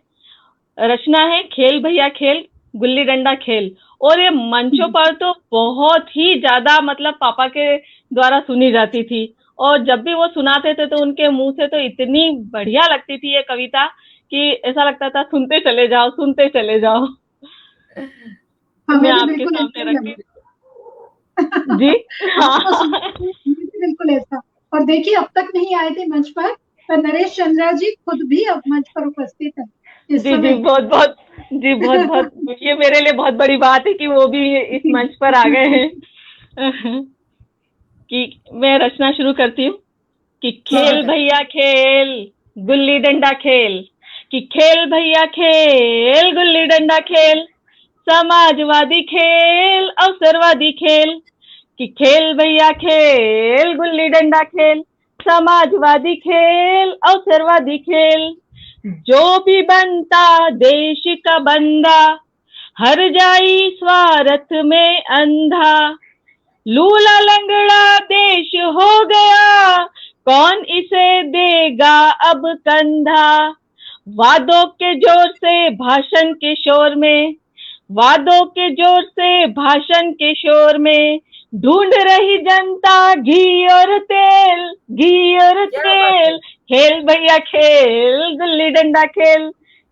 रचना है खेल भैया खेल, गुल्ली डंडा खेल। और ये मंचों पर तो बहुत ही ज्यादा मतलब पापा के द्वारा सुनी जाती थी, और जब भी वो सुनाते थे तो उनके मुंह से तो इतनी बढ़िया लगती थी ये कविता कि ऐसा लगता था सुनते चले जाओ, सुनते चले जाओ। तो मैं हमें भी आपके बिल्कुल ऐसा सामने ही रखती लगा। हूँ। जी। आपको सुन हाँ। के हमें भी बिल्कुल ऐसा। और देखिए, अब तक नहीं आए थे मंच पर नरेश चंद्रा जी खुद भी अब मंच पर उपस्थित है इस जी, जी, समय। बहुत-बहुत जी, बहुत-बहुत ये मेरे लिए बहुत बड़ी बात है कि वो भी इस मंच पर आ गए हैं। कि मैं रचना शुरू करती हूँ कि खेल स्वागत। भैया खेल, गुल्ली डंडा खेल, कि खेल भैया खेल, गुल्ली डंडा खेल, समाजवादी खेल, अवसरवादी खेल, कि खेल भैया खेल, गुल्ली डंडा खेल, समाजवादी खेल, अवसरवादी खेल, जो भी बनता देश का बंदा, हर जाई स्वार्थ में अंधा, लूला लंगड़ा देश हो गया, कौन इसे देगा अब कंधा, वादों के जोर से भाषण के शोर में, वादों के जोर से भाषण के शोर में, ढूंढ रही जनता घी और तेल, घी और क्या बात है! तेल, खेल भैया खेल, गुल्ली डंडा खेल,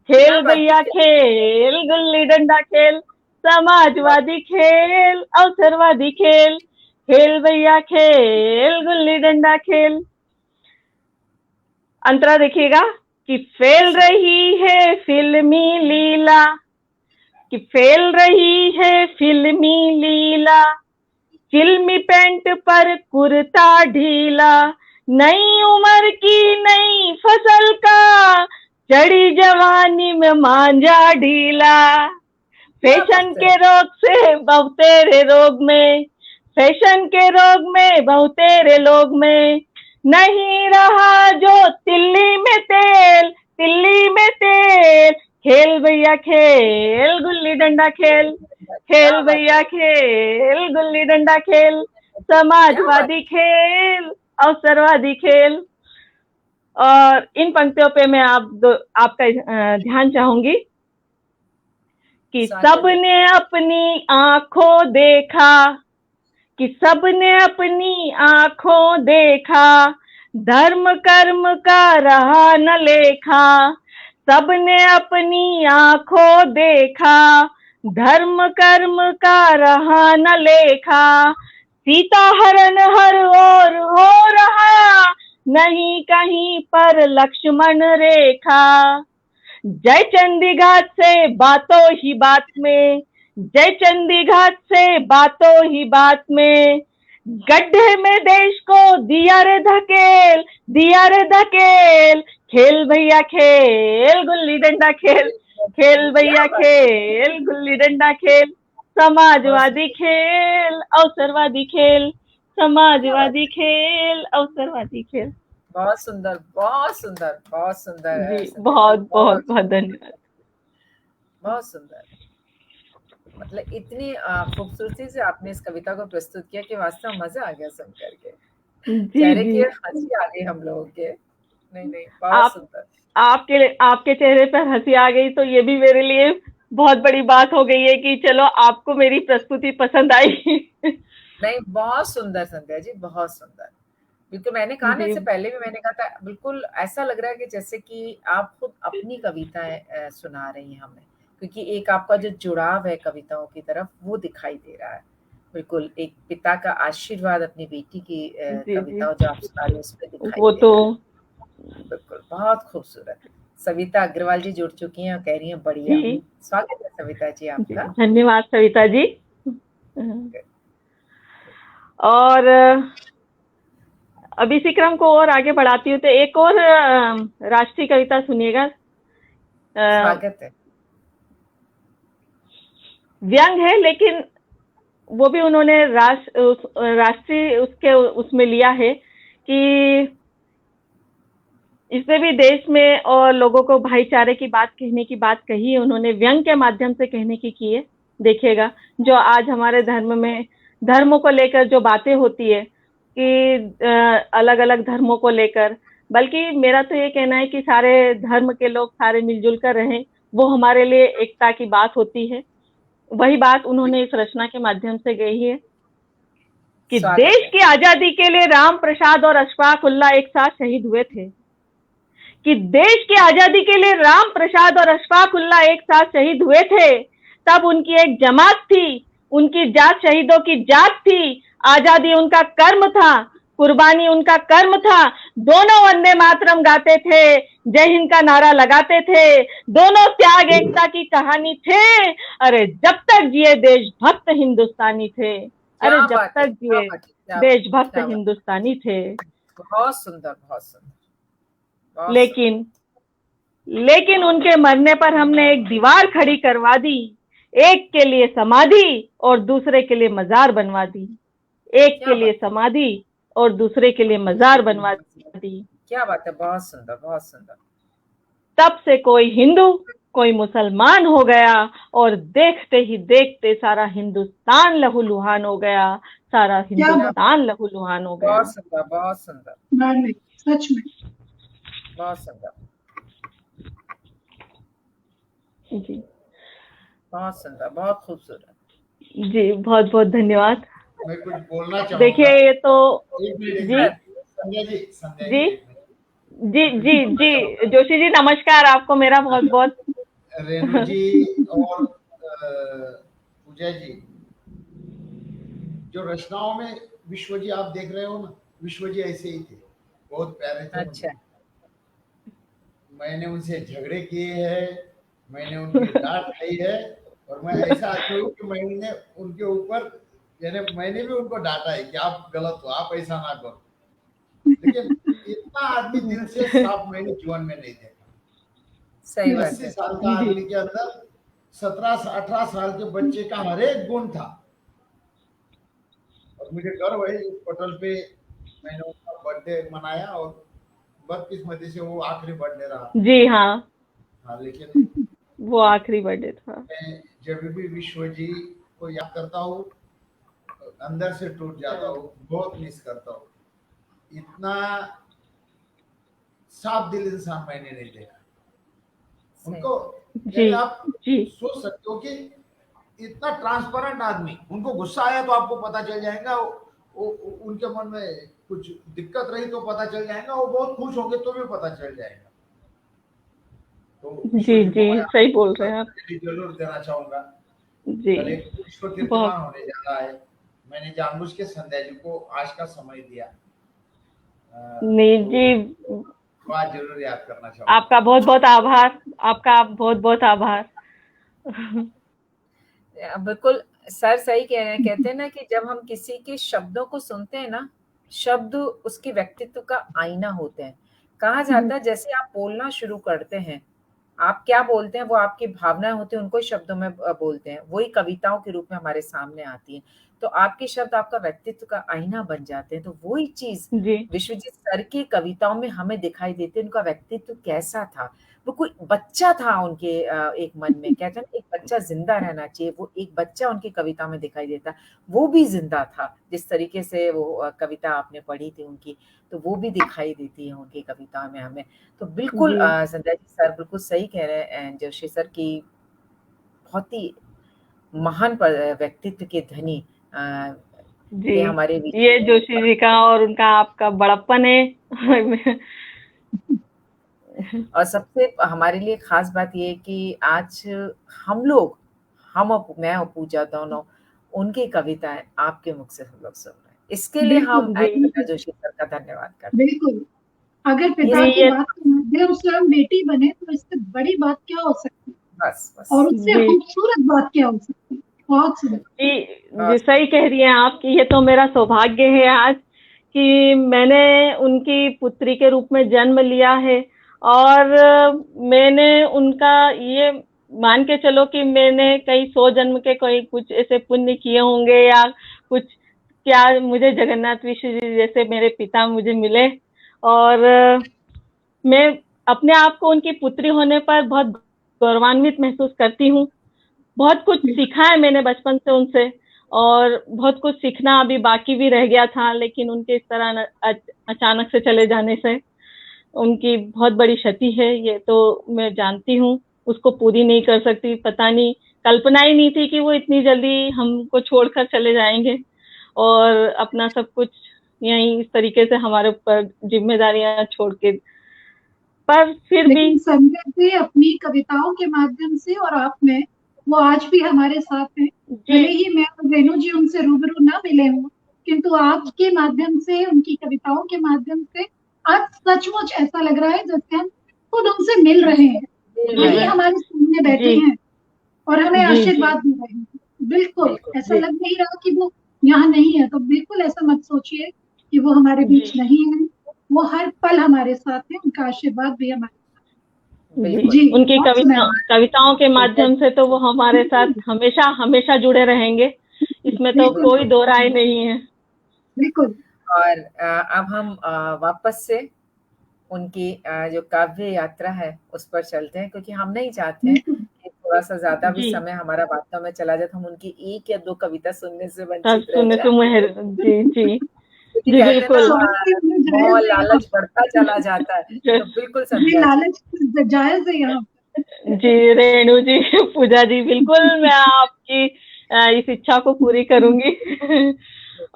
क्या खेल बात है! भैया क्या खेल, गुल्ली डंडा खेल, वाक़ई समाजवादी खेल, अवसरवादी खेल, खेल भैया खेल, गुल्ली डंडा खेल। अंतरा देखिएगा कि फैल सु रही है फिल्मी लीला, कि फैल रही है फिल्मी लीला, फिल्मी पैंट पर कुर्ता ढीला, नई उम्र की नई फसल का, चढ़ी जवानी में मांझा ढीला, क्या फैशन बात है! के रोग से बहुतेरे रोग में, फैशन के रोग में बहुतेरे लोग में, नहीं रहा जो तिल्ली में तेल, तिल्ली में तेल, खेल भैया खेल, गुल्ली डंडा खेल, क्या खेल बात भैया है! खेल, गुल्ली डंडा खेल, क्या बात समाजवादी खेल, अवसरवादी खेल। और इन पंक्तियों पे मैं आपका ध्यान चाहूंगी कि साझा कर सबने अपनी आंखों देखा, कि सबने अपनी आंखों देखा, धर्म कर्म का रहा न लेखा, सबने अपनी आंखों देखा, धर्म कर्म का रहा न लेखा, सीता हरण हर ओर हो रहा, नहीं कहीं पर लक्ष्मण रेखा, जय चंडी घाट से बातों ही बात में, जय चंडी घाट से बातों ही बात में, गड्ढे में देश को दिया रे धकेल, दिया रे धकेल, खेल भैया खेल, गुल्ली डंडा खेल, खेल क्या भैया बात है! खेल, गुल्ली डंडा खेल, बहुत समाजवादी खेल, अवसरवादी खेल, क्या बात समाजवादी है! खेल, अवसरवादी खेल। बहुत सुंदर, बहुत सुंदर, बहुत सुंदर जी, संध्या जी, बहुत बहुत बहुत बहुत धन्यवाद। बहुत सुंदर। मतलब इतनी खूबसूरती से आपने इस कविता को प्रस्तुत किया कि वास्तव में मज़ा आ गया सुन कर के। जी, चेहरे जी। की हँसी आ गई हम लोगों के। नहीं, नहीं, बहुत आप सुंदर। आपके चेहरे पर हंसी आ गई तो ये भी मेरे लिए बहुत बड़ी बात हो गई है कि चलो आपको मेरी प्रस्तुति पसंद आई। नहीं, बहुत सुंदर संध्या जी, बहुत सुंदर। क्योंकि मैंने कहा ना, जी, इससे पहले भी मैंने कहा था, बिल्कुल ऐसा लग रहा है कि जैसे कि आप खुद अपनी कविताएँ सुना रही हैं हमें। क्योंकि एक आपका जो जुड़ाव है कविताओं की तरफ, वो दिखाई दे रहा है। बिल्कुल, एक पिता का आशीर्वाद अपनी बेटी की जी, जी। कविताओं जो आप सुना रही हैं, उसमें दिखाई वो दे तो रहा है। बिल्कुल, बहुत खूबसूरत। सविता अग्रवाल जी जुड़ चुकी हैं और कह रही हैं बढ़िया। स्वागत है सविता जी आपका। धन्यवाद सविता जी। और अब इसी क्रम को और आगे बढ़ाती हूँ, तो एक और राष्ट्रीय कविता सुनिएगा। स्वागत है। व्यंग है, लेकिन वो भी उन्होंने राष्ट्रीय उसमें लिया है कि इसमें भी देश में और लोगों को भाईचारे की बात कहने की बात कही है उन्होंने, व्यंग के माध्यम से कहने की है। देखिएगा, जो आज हमारे धर्म में धर्मों को लेकर जो बातें होती है कि अलग अलग धर्मों को लेकर, बल्कि मेरा तो ये कहना है कि सारे धर्म के लोग सारे मिलजुल कर रहें, वो हमारे लिए एकता की बात होती है। वही बात उन्होंने इस रचना के माध्यम से कही है कि देश की आजादी के लिए राम प्रसाद और अशफाक उल्लाह एक साथ शहीद हुए थे, कि देश की आजादी के लिए राम प्रसाद और अशफाक उल्लाह एक साथ शहीद हुए थे। तब उनकी एक जमात थी, उनकी जात शहीदों की जात थी, आजादी उनका कर्म था, कुर्बानी उनका कर्म था। दोनों वंदे मातरम गाते थे, जय हिंद का नारा लगाते थे, दोनों त्याग एकता की कहानी थे। अरे जब तक जिए देशभक्त हिंदुस्तानी थे, अरे जब तक जिए देशभक्त हिंदुस्तानी थे। बहुत सुंदर, बहुत सुंदर। लेकिन उनके मरने पर हमने एक दीवार खड़ी करवा दी, एक के लिए समाधि और दूसरे के लिए मजार बनवा दी। एक के लिए समाधि और दूसरे के लिए मजार बनवा दी। क्या बात है, बहुत सुंदर, बहुत सुंदर। तब से कोई हिंदू कोई मुसलमान हो गया और देखते ही देखते सारा हिंदुस्तान लहूलुहान हो गया, सारा हिंदुस्तान लहूलुहान हो गया। बहुत सुंदर, बहुत सुंदर, सच में बहुत सुंदर जी, बहुत सुंदर, बहुत खूबसूरत जी। बहुत बहुत धन्यवाद। मैं कुछ बोलना चाहूंगा। देखिए, ये तो जी जोशी जी, नमस्कार आपको मेरा बहुत बहुत। रेणु जी और पूजा जी, जो रचनाओं में विश्व जी आप देख रहे हो ना, विश्व जी ऐसे ही थे, बहुत प्यारे थे। अच्छा। मैंने उनसे झगड़े किए हैं, मैंने उनकी डांट खाई है, और मैं ऐसा आदमी हूँ कि मैंने उनके ऊपर, यानी मैंने भी उनको डांटा है कि आप गलत हो, आप ऐसा ना करो। लेकिन इतना आदमी दिल से साफ मैंने जीवन में नहीं देखा। सही बात है। 80 साल का आदमी के अंदर 17-18 साल के बच्चे का हर एक गुण था, और मुझे गर्व है इस पटल पे मैंने उनका बर्थडे मनाया, और बदकिस्मती से वो आखिरी बर्थडे रहा। जी हाँ, लेकिन वो आखिरी बर्थडे था। मैं जब भी विश्व जी को याद करता हूँ, अंदर से टूट जाता हूँ, बहुत मिस करता हूँ। इतना साफ दिल इंसान मैंने नहीं देखा उनको। आप सोच सकते हो कि इतना ट्रांसपेरेंट आदमी, उनको गुस्सा आया तो आपको पता चल जाएगा, उनके मन में कुछ दिक्कत रही तो पता चल जाएगा, वो बहुत खुश होंगे तो भी पता चल जाएगा। तो जी सही बोल रहे हैं आप। जरूर देना चाहूंगा जी। विश्व कीर्तिमान होने जा रहा है, मैंने जानबूझ के संध्या जी को आज का समय दिया। नहीं जी, बात जरूर याद करना चाहूंगा। आपका बहुत बहुत आभार, आपका बहुत बहुत आभार। बिल्कुल सर सही कह रहे हैं। कहते हैं ना कि जब हम किसी के शब्दों को सुनते हैं ना, शब्द उसके व्यक्तित्व का आईना होते हैं। कहा जाता है जैसे आप बोलना शुरू करते हैं, आप क्या बोलते हैं वो आपकी भावनाएं होती हैं, उनको शब्दों में बोलते हैं, वही कविताओं के रूप में हमारे सामने आती है। तो आपके शब्द आपका व्यक्तित्व का आईना बन जाते हैं। तो वही चीज विश्वजीत सर की कविताओं में हमें दिखाई देती है। उनका व्यक्तित्व कैसा था, वो कोई बच्चा था उनके एक मन में। कहते हैं एक बच्चा जिंदा रहना चाहिए, वो एक बच्चा उनकी कविता में दिखाई देता, वो भी जिंदा था। जिस तरीके से वो कविता आपने पढ़ी थी उनकी, तो वो भी दिखाई देती है उनकी कविता में हमें। तो बिल्कुल संध्या जी सर बिल्कुल सही कह रहे हैं। जोशी सर की बहुत ही महान व्यक्तित्व के धनी जी, ये जोशी जी का और उनका आपका बड़प्पन है। और सबसे हमारे लिए खास बात ये है कि आज मैं और पूजा दोनों उनकी कविताएं आपके मुख से हम लोग सुन रहे हैं। इसके लिए हम जोशी सर का धन्यवाद करते हैं। बिल्कुल अगर पिता की बात के माध्यम से हम बेटी बने तो इससे बड़ी बात क्या हो सकती है? बस और उससे खूबसूरत बात क्या हो सकती है? बहुत सुंदर। जी, सही कह रही हैं आप कि ये तो मेरा सौभाग्य है आज कि मैंने उनकी पुत्री के रूप में जन्म लिया है, और मैंने उनका ये मान के चलो कि मैंने कई 100 जन्म के कोई कुछ ऐसे पुण्य किए होंगे, या कुछ, क्या मुझे जगन्नाथ विश्व जी जैसे मेरे पिता मुझे मिले, और मैं अपने आप को उनकी पुत्री होने पर बहुत गौरवान्वित महसूस करती हूँ। बहुत कुछ सीखा है मैंने बचपन से उनसे, और बहुत कुछ सीखना अभी बाकी भी रह गया था, लेकिन उनके इस तरह अचानक से चले जाने से उनकी बहुत बड़ी क्षति है, ये तो मैं जानती हूँ। उसको पूरी नहीं कर सकती, पता नहीं, कल्पना ही नहीं थी कि वो इतनी जल्दी हमको छोड़कर चले जाएंगे, और अपना सब कुछ यहीं इस तरीके से हमारे ऊपर जिम्मेदारियां छोड़ के। पर फिर भी संध्या जी अपनी कविताओं के माध्यम से और आप में, वो आज भी हमारे साथ हैं। भले ही मैं और रेणु जी उनसे रूबरू ना मिले हों, किंतु आपके माध्यम से, उनकी कविताओं के माध्यम से आज सचमुच ऐसा लग रहा है जैसे हम खुद उनसे मिल रहे हैं, वही हमारे सामने बैठे हैं और हमें आशीर्वाद दे रहे हैं। बिल्कुल ऐसा लग नहीं रहा कि वो यहाँ नहीं है। तो बिल्कुल ऐसा मत सोचिए कि वो हमारे बीच नहीं है, वो हर पल हमारे साथ है, उनका आशीर्वाद भी हमारे साथ। जी, उनकी कविताओं के माध्यम से तो वो हमारे साथ हमेशा हमेशा जुड़े रहेंगे, इसमें तो कोई दो राय नहीं है। बिल्कुल। और अब हम वापस से उनकी जो काव्य यात्रा है उस पर चलते हैं, क्योंकि हम नहीं चाहते हैं कि थोड़ा सा ज्यादा भी समय हमारा बातों में चला जाए तो हम उनकी एक या दो कविता सुनने से वंचित रह जाए। जी बिल्कुल, लालच बढ़ता चला जाता है, तो बिल्कुल लालच जायज है यहाँ। जी रेणु जी, पूजा जी, बिल्कुल मैं आपकी इस इच्छा को पूरी करूंगी।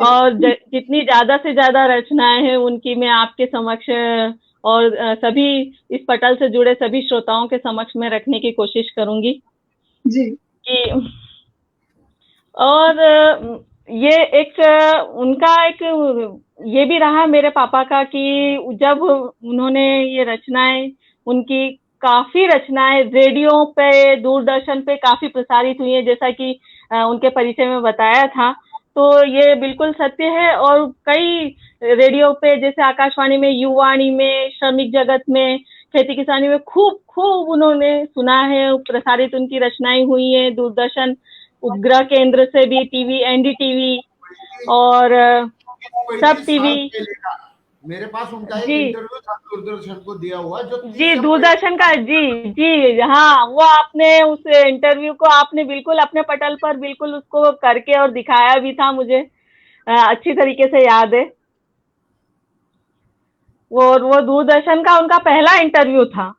और जितनी ज्यादा से ज्यादा रचनाएं हैं उनकी मैं आपके समक्ष और सभी इस पटल से जुड़े सभी श्रोताओं के समक्ष में रखने की कोशिश करूंगी जी। कि और ये एक उनका एक ये भी रहा मेरे पापा का कि जब उन्होंने ये रचनाएं, उनकी काफी रचनाएं रेडियो पे, दूरदर्शन पे काफी प्रसारित हुई है, जैसा कि उनके परिचय में बताया था, तो ये बिल्कुल सत्य है। और कई रेडियो पे, जैसे आकाशवाणी में, युवाणी में, श्रमिक जगत में, खेती किसानी में खूब उन्होंने सुना है, प्रसारित उनकी रचनाएं हुई है। दूरदर्शन उपग्रह केंद्र से भी, टीवी, एनडीटीवी और सब टीवी। मेरे पास उनका एक इंटरव्यू था दूरदर्शन को दिया हुआ, जो जी दूरदर्शन का, जी हाँ, वो आपने उस इंटरव्यू को आपने बिल्कुल अपने पटल पर बिल्कुल उसको करके और दिखाया भी था, मुझे अच्छी तरीके से याद है। वो दूरदर्शन का उनका पहला इंटरव्यू था,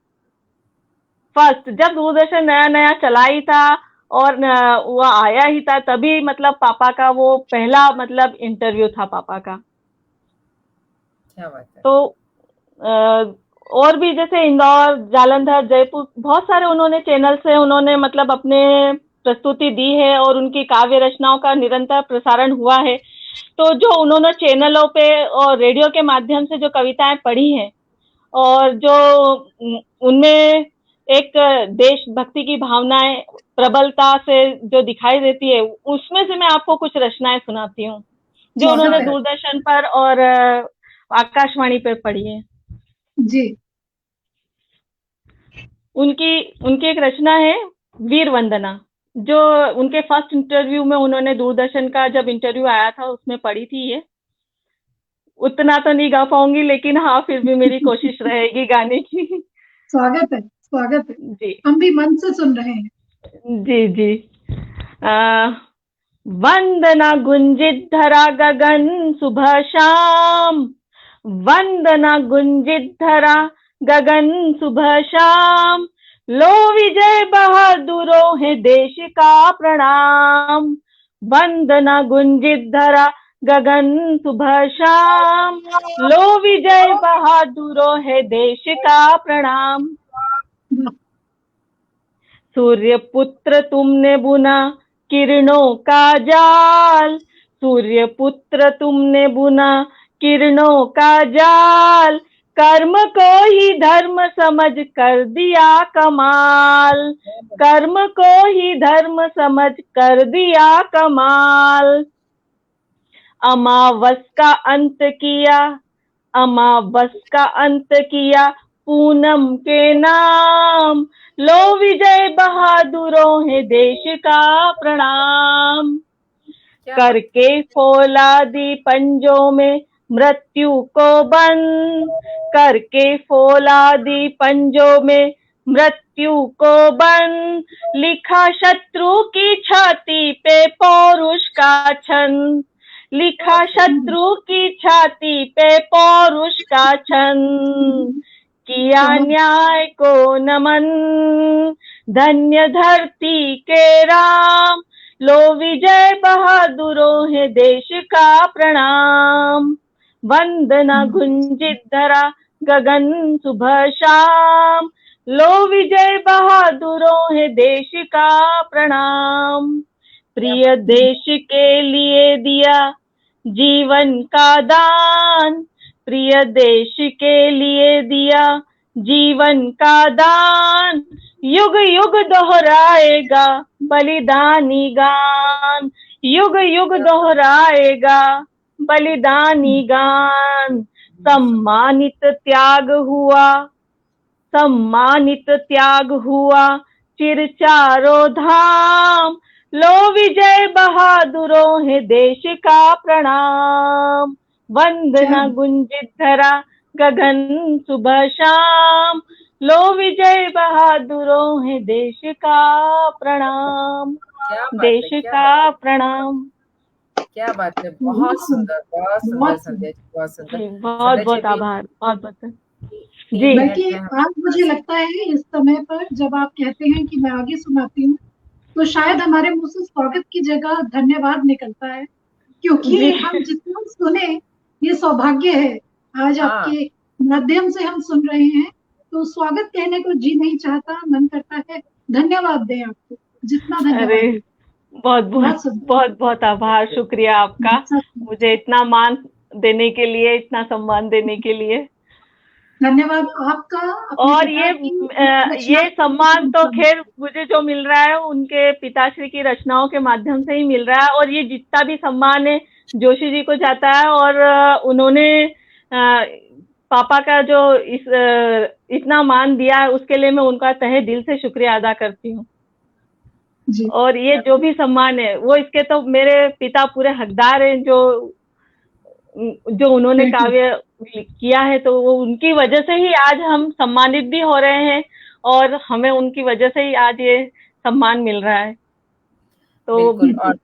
फर्स्ट, जब दूरदर्शन नया नया चला ही था और वो आया ही था, तभी मतलब पापा का वो पहला मतलब इंटरव्यू था पापा का। क्या बात है। तो और भी जैसे इंदौर, जालंधर, जयपुर, बहुत सारे उन्होंने चैनल से उन्होंने मतलब अपने प्रस्तुति दी है, और उनकी काव्य रचनाओं का निरंतर प्रसारण हुआ है। तो जो उन्होंने चैनलों पे और रेडियो के माध्यम से जो कविताएं पढ़ी हैं, और जो उनमें एक देशभक्ति की भावनाएं प्रबलता से जो दिखाई देती है, उसमें से मैं आपको कुछ रचनाएं सुनाती हूँ जो उन्होंने दूरदर्शन पर और आकाशवाणी पर पढ़ी है। जी। उनकी एक रचना है वीर वंदना, जो उनके फर्स्ट इंटरव्यू में उन्होंने दूरदर्शन का जब इंटरव्यू आया था उसमें पढ़ी थी। ये उतना तो नहीं गा पाऊंगी, लेकिन हाँ फिर भी मेरी कोशिश रहेगी गाने की। स्वागत है जी, हम भी मन से सुन रहे हैं। जी। वंदना गुंजित धरा गगन सुबह शाम, वंदना गुंजित धरा गगन सुबह शाम, लो विजय बहादुरों है देश का प्रणाम। वंदना गुंजित धरा गगन सुबह शाम, लो विजय बहादुरों है देश का प्रणाम। सूर्य पुत्र तुमने बुना किरणों का जाल, सूर्य पुत्र तुमने बुना किरणों का जाल, कर्म को ही धर्म समझ कर दिया कमाल, कर्म को ही धर्म समझ कर दिया कमाल। अमावस का अंत किया, अमावस का अंत किया पूनम के नाम, लो विजय बहादुरों है देश का प्रणाम। करके फौलादी पंजों में मृत्यु को बंद, करके फौलादी पंजों में मृत्यु को बंद, लिखा शत्रु की छाती पे पौरुष का छंद, लिखा शत्रु की छाती पे पौरुष का छंद। किया न्याय को नमन, धन्य धरती के राम, लो विजय बहादुरों है देश का प्रणाम। वंदना गुंजित धरा गगन सुबह शाम, लो विजय बहादुरों है देश का प्रणाम। प्रिय देश के लिए दिया जीवन का दान, प्रिय देश के लिए दिया जीवन का दान, युग युग दोहराएगा बलिदानी गान, युग युग दोहराएगा बलिदानी गान। सम्मानित त्याग हुआ, सम्मानित त्याग हुआ चिर चारों धाम, लो विजय बहादुरों है देश का प्रणाम। वंदना गुंजित धरा गगन सुबह शाम, लो विजय बहादुरों है देश का प्रणाम, देश का प्रणाम। क्या बात है, बहुत सुंदर संध्या जी, बहुत सुंदर। बहुत बहुत आभार, बहुत बहुत जी। बल्कि आज मुझे लगता है इस समय पर जब आप कहते हैं कि मैं आगे सुनाती हूँ, तो शायद हमारे मुंह से स्वागत की जगह धन्यवाद निकलता है, क्योंकि हम जितना सुने ये सौभाग्य है। आज आपके माध्यम से हम सुन रहे हैं, तो स्वागत कहने को जी नहीं चाहता, मन करता है धन्यवाद दें आपको, जितना धन्यवाद। बहुत बहुत बहुत बहुत आभार, शुक्रिया आपका मुझे इतना मान देने के लिए, इतना सम्मान देने के लिए। धन्यवाद आपका। और ये सम्मान तो खैर मुझे जो मिल रहा है उनके पिताश्री की रचनाओं के माध्यम से ही मिल रहा है, और ये जितना भी सम्मान है जोशी जी को जाता है, और उन्होंने पापा का जो इतना मान दिया है उसके लिए मैं उनका तहे दिल से शुक्रिया अदा करती हूँ। और ये जो भी सम्मान है वो इसके तो मेरे पिता पूरे हकदार हैं, जो उन्होंने काव्य किया है, तो वो उनकी वजह से ही आज हम सम्मानित भी हो रहे हैं, और हमें उनकी वजह से ही आज ये सम्मान मिल रहा है। तो बिल्कुल।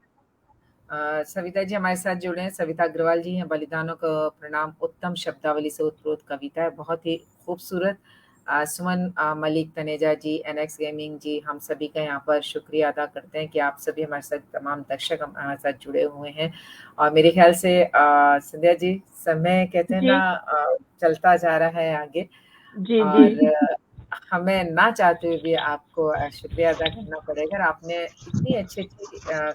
और सविता जी हमारे साथ जुड़े हैं, सविता अग्रवाल जी हैं। बलिदानों को प्रणाम उत्तम शब्दावली से उत्प्रोत कविता है, बहुत ही खूबसूरत। सुमन मलिक तनेजा जी, एनएक्स गेमिंग जी, हम सभी का यहाँ पर शुक्रिया अदा करते हैं कि आप सभी हमारे साथ, तमाम दर्शक हमारे साथ जुड़े हुए हैं। और मेरे ख्याल से संध्या जी, समय कहते हैं ना चलता जा रहा है आगे, और हमें ना चाहते हुए भी आपको शुक्रिया अदा करना पड़ेगा। आपने इतनी अच्छी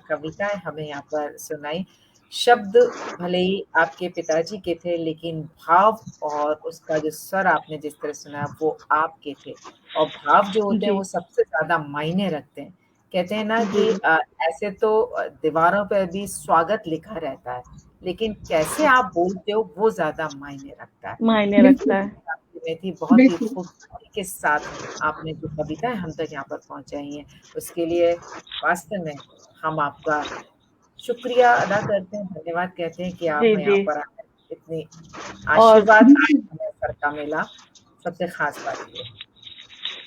कविताएं हमें यहाँ पर सुनाई। शब्द भले ही आपके पिताजी के थे, लेकिन भाव और उसका जो स्वर आपने जिस तरह सुनाया वो आपके थे, और भाव जो होते हैं वो सबसे ज्यादा मायने रखते हैं। कहते हैं ना कि ऐसे तो दीवारों पर भी स्वागत लिखा रहता है, लेकिन कैसे आप बोलते हो वो ज्यादा मायने रखता है, मायने रखता है। थी बहुत ही खूबसूरती के साथ आपने जो कविताएं हम तक यहाँ पर पहुंचाई हैं, उसके लिए वास्तव में हम आपका शुक्रिया अदा करते हैं, धन्यवाद कहते हैं कि आप यहाँ पर इतनी आशीर्वाद हमें सर का मिला, सबसे खास बात ये।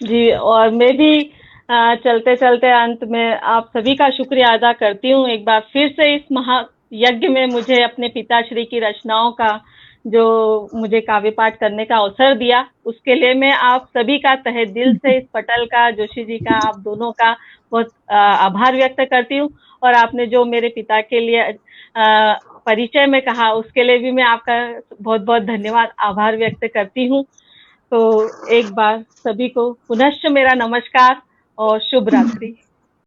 जी, और मैं भी चलते चलते अंत में आप सभी का शुक्रिया अदा करती हूँ एक बार फिर से। इस महायज्ञ में मुझे अपने पिताश्री की रचनाओं का जो मुझे काव्य पाठ करने का अवसर दिया, उसके लिए मैं आप सभी का तहे दिल से, इस पटल का, जोशी जी का, आप दोनों का बहुत आभार व्यक्त करती हूँ। और आपने जो मेरे पिता के लिए परिचय में कहा, उसके लिए भी मैं आपका बहुत बहुत धन्यवाद, आभार व्यक्त करती हूँ। तो एक बार सभी को पुनश्च मेरा नमस्कार और शुभ रात्रि।